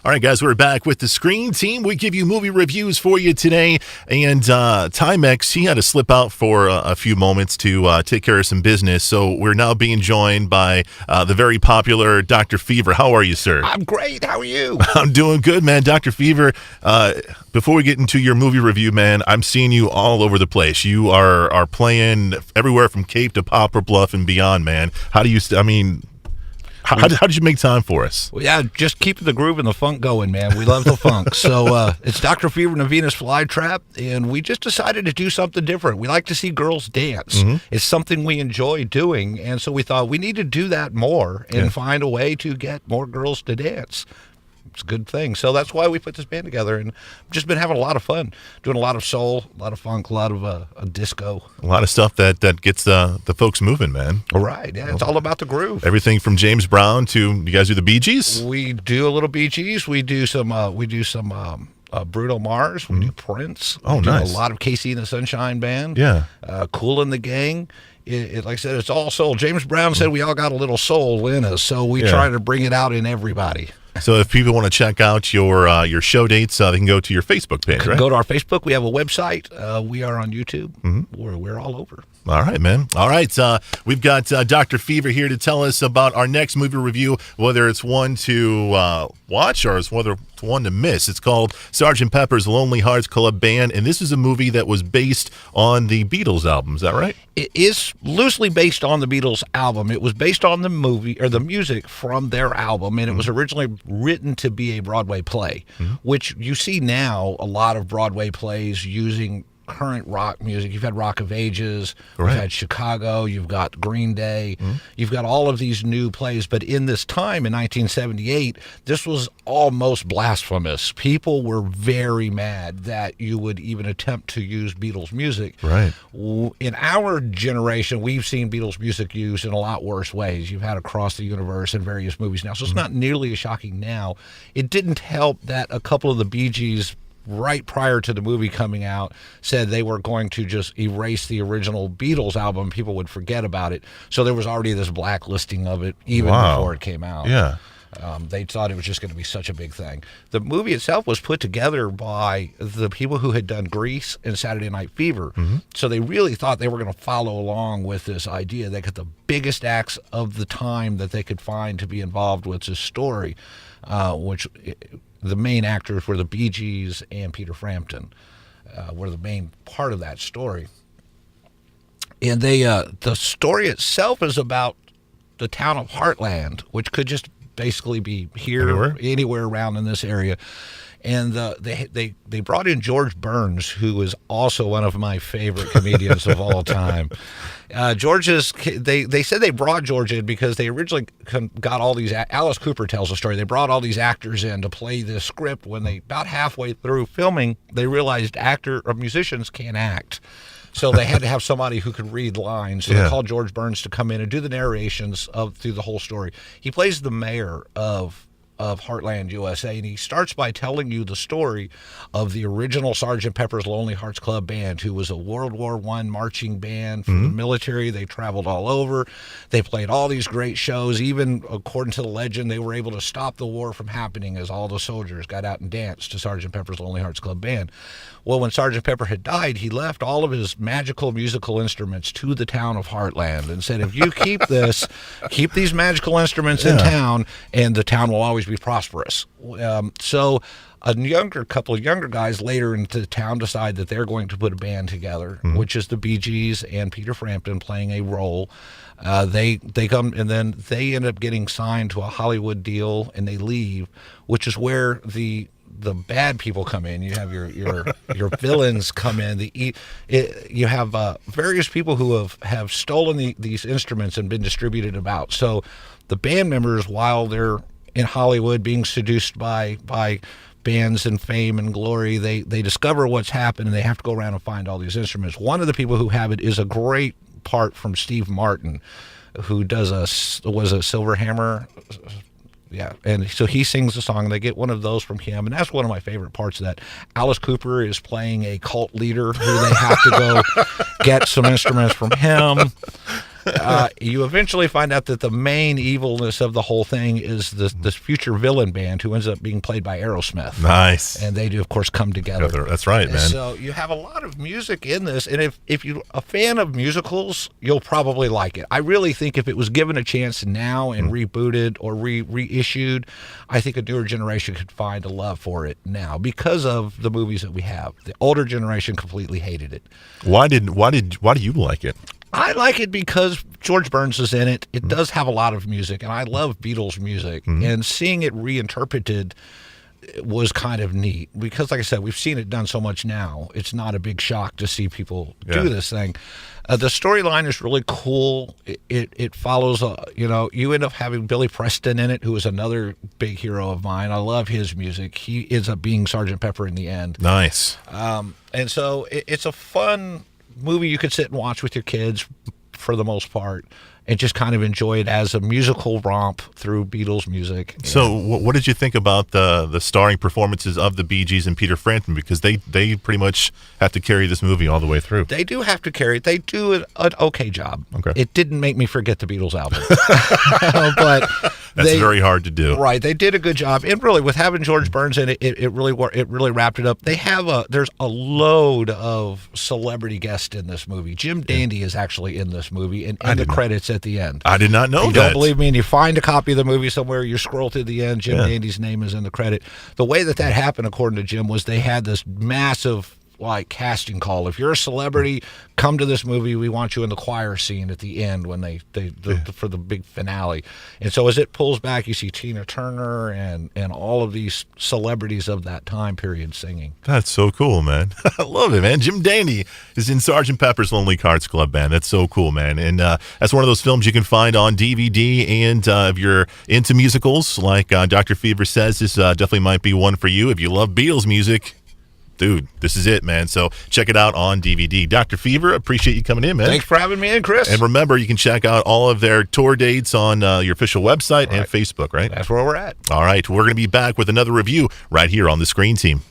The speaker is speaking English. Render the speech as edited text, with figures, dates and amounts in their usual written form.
All right, guys, we're back with the Screen Team. We give you movie reviews for you today. And Timex, he had to slip out for a few moments to take care of some business. So we're now being joined by the very popular Dr. Fever. How are you, sir? I'm great. How are you? I'm doing good, man. Dr. Fever, before we get into your movie review, man, I'm seeing you all over the place. You are playing everywhere from Cape to Poplar, Bluff, and beyond, man. How do you, How did you make time for us? Well, yeah, just keep the groove and the funk going, man. We love the funk. So it's Dr. Fever and the Venus Flytrap, and we just decided to do something different. We like to see girls dance. Mm-hmm. It's something we enjoy doing, and so we thought we need to do that more and find a way to get more girls to dance. It's a good thing. So that's why we put this band together, and just been having a lot of fun, doing a lot of soul, a lot of funk, a lot of disco. A lot of stuff that gets the folks moving, man. All right. Yeah, it's all about the groove. Everything from James Brown to, you guys do the Bee Gees? We do a little Bee Gees. We do some Bruno Mars. We do Prince. Oh, we nice. do a lot of Casey and the Sunshine Band. Yeah. Kool and the Gang. Like I said, it's all soul. James Brown said we all got a little soul in us, so we try to bring it out in everybody. So if people want to check out your show dates, they can go to your Facebook page, right? Go to our Facebook. We have a website. We are on YouTube. Mm-hmm. We're all over. All right, man. All right. We've got Dr. Fever here to tell us about our next movie review, whether it's one to watch or whether it's one to miss. It's called Sgt. Pepper's Lonely Hearts Club Band, and this is a movie that was based on the Beatles album. Is that right? It is loosely based on the Beatles album. It was based on the movie or the music from their album, and it was originally written to be a Broadway play, which you see now a lot of Broadway plays using current rock music. You've had Rock of Ages, you've had Chicago, you've got Green Day, you've got all of these new plays, but in this time in 1978, this was almost blasphemous. People were very mad that you would even attempt to use Beatles music. Right. In our generation, we've seen Beatles music used in a lot worse ways. You've had Across the Universe in various movies now, so it's not nearly as shocking now. It didn't help that a couple of the Bee Gees right prior to the movie coming out said they were going to just erase the original Beatles album. People would forget about it. So there was already this blacklisting of it even before it came out. Yeah. They thought it was just going to be such a big thing. The movie itself was put together by the people who had done Grease and Saturday Night Fever. So they really thought they were going to follow along with this idea. They got the biggest acts of the time that they could find to be involved with this story, which the main actors were the Bee Gees and Peter Frampton were the main part of that story. And the story itself is about the town of Heartland, which could just basically be here, anywhere around in this area. And they brought in George Burns, who is also one of my favorite comedians of all time. They said they brought George in because they originally got all these. Alice Cooper tells a story. They brought all these actors in to play this script. When they about halfway through filming, they realized musicians can't act. So they had to have somebody who could read lines. So they called George Burns to come in and do the narrations through the whole story. He plays the mayor of Heartland, USA, and he starts by telling you the story of the original Sgt. Pepper's Lonely Hearts Club Band, who was a World War I marching band for the military. They traveled all over. They played all these great shows. Even according to the legend, they were able to stop the war from happening as all the soldiers got out and danced to Sgt. Pepper's Lonely Hearts Club Band. Well, when Sgt. Pepper had died, he left all of his magical musical instruments to the town of Heartland and said, if you keep these magical instruments in town, and the town will always be prosperous. So a couple of younger guys later into the town decide that they're going to put a band together, which is the Bee Gees and Peter Frampton playing a role. They come, and then they end up getting signed to a Hollywood deal, and they leave, which is where the bad people come in. You have your villains come in. You have various people who have stolen these instruments and been distributed about. So the band members, while they're in Hollywood being seduced by bands and fame and glory, they discover what's happened, and they have to go around and find all these instruments. One of the people who have it is a great part from Steve Martin, who was a Silver Hammer. Yeah, and so he sings the song. They get one of those from him, and that's one of my favorite parts of that. Alice Cooper is playing a cult leader who they have to go get some instruments from him. You eventually find out that the main evilness of the whole thing is this future villain band who ends up being played by Aerosmith. Nice. And they do, of course, come together. That's right, man. So you have a lot of music in this, and if you're a fan of musicals, you'll probably like it. I really think if it was given a chance now and rebooted or reissued, I think a newer generation could find a love for it now because of the movies that we have. The older generation completely hated it. Why do you like it? I like it because George Burns is in it. It does have a lot of music, and I love Beatles music. And seeing it reinterpreted was kind of neat because, like I said, we've seen it done so much now. It's not a big shock to see people do this thing. The storyline is really cool. It follows, you end up having Billy Preston in it, who is another big hero of mine. I love his music. He ends up being Sergeant Pepper in the end. Nice. And so it's a fun movie you could sit and watch with your kids for the most part and just kind of enjoy it as a musical romp through Beatles music. So what did you think about the starring performances of the Bee Gees and Peter Frampton? Because they pretty much have to carry this movie all the way through. They do have to carry it. They do an okay job. Okay. It didn't make me forget the Beatles album. But that's very hard to do. Right. They did a good job. And really, with having George Burns in it, it really wrapped it up. There's a load of celebrity guests in this movie. Jim Dandy is actually in this movie and in the credits at the end. I did not know that. You don't believe me, and you find a copy of the movie somewhere, you scroll to the end, Jim Dandy's name is in the credit. The way that happened, according to Jim, was they had this massive casting call. If you're a celebrity, come to this movie. We want you in the choir scene at the end when for the big finale. And so as it pulls back, you see Tina Turner and all of these celebrities of that time period singing. That's so cool, man. I love it, man. Jim Dandy is in Sgt. Pepper's Lonely Hearts Club Band. That's so cool, man. And that's one of those films you can find on DVD. And if you're into musicals, like Dr. Fever says, this definitely might be one for you. If you love Beatles music, dude, this is it, man. So check it out on DVD. Dr. Fever, appreciate you coming in, man. Thanks for having me in, Chris. And remember, you can check out all of their tour dates on your official website and Facebook, right? That's where we're at. All right. We're going to be back with another review right here on the Screen Team.